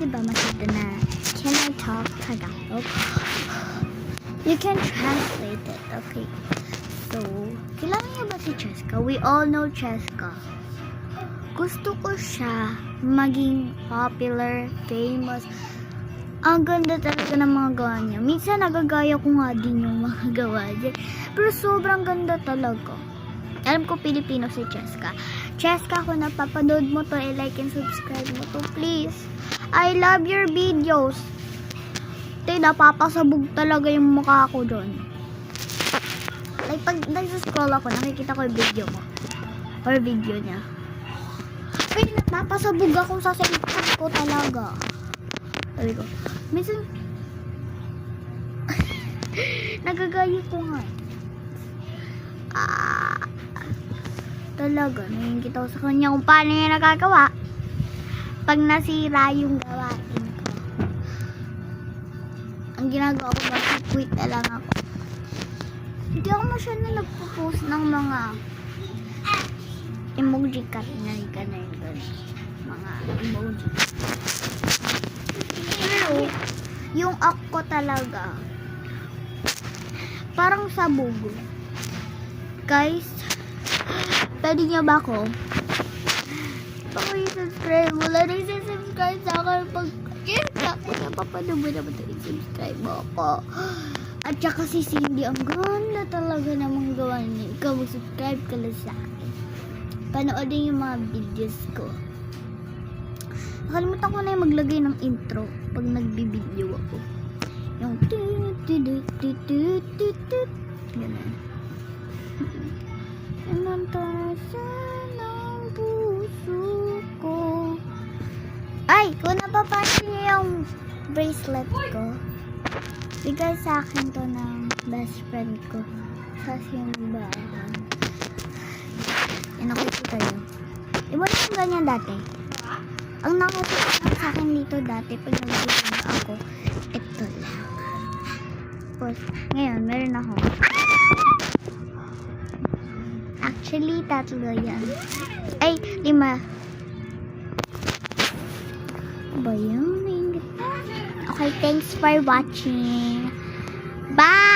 di ba makita na, can I talk Tagalog? You can translate it, okay? So, kilala niyo ba si Cheska? We all know Cheska. Gusto ko siya maging popular, famous. Ang ganda talaga ng mga gawa niya. Minsan nagagaya ko nga din yung mga gawa niya. Pero sobrang ganda talaga. Alam ko Pilipino si Cheska. Cheska, kung napapanood mo to, like and subscribe mo to, please. I love your videos. Napapasabog talaga yung mukha ko doon. Like, pag nag-scroll ako, nakikita ko yung video mo. Or video niya. Ay, napapasabog ako sa cellphone ko talaga. Sabi ko, minsan, nagagayo ko nga. Talaga, nakikita ko sa kanya kung paano niya nagagawa. Pag nasira yung gawain ko, ang ginagawa ko, quit na lang ako. Hindi ako masyado nagpo-post ng mga emoji cut na ganun. Mga emoji. Pero, yung ako talaga, parang sabog. Guys, pwede niyo ba ako? Paki-subscribe. Wala na subscribe sa akin. Pag napapanood mo naman ito, subscribe mo ako. At saka si Cindy, ang ganda talaga namang gawa niya. Ikaw, mag-subscribe ka lang sa akin. Panoodin yung mga videos ko. Nakalimutan ko na yung maglagay ng intro pag nagbibideo ako. Yung ganun. Nantasan ang puso ko. Ay, kung napapansin niyo yung bracelet ko, bigay sa akin to ng best friend ko sa simbahan. Yan, nakikita yun. Iba na yung ganyan dati. Ang nakikita sa akin dito dati pag nag-video ako, ito lang. Tapos, ngayon, meron ako. Actually, 3 yan. Ay, 5. Ba yun? Okay, thanks for watching. Bye!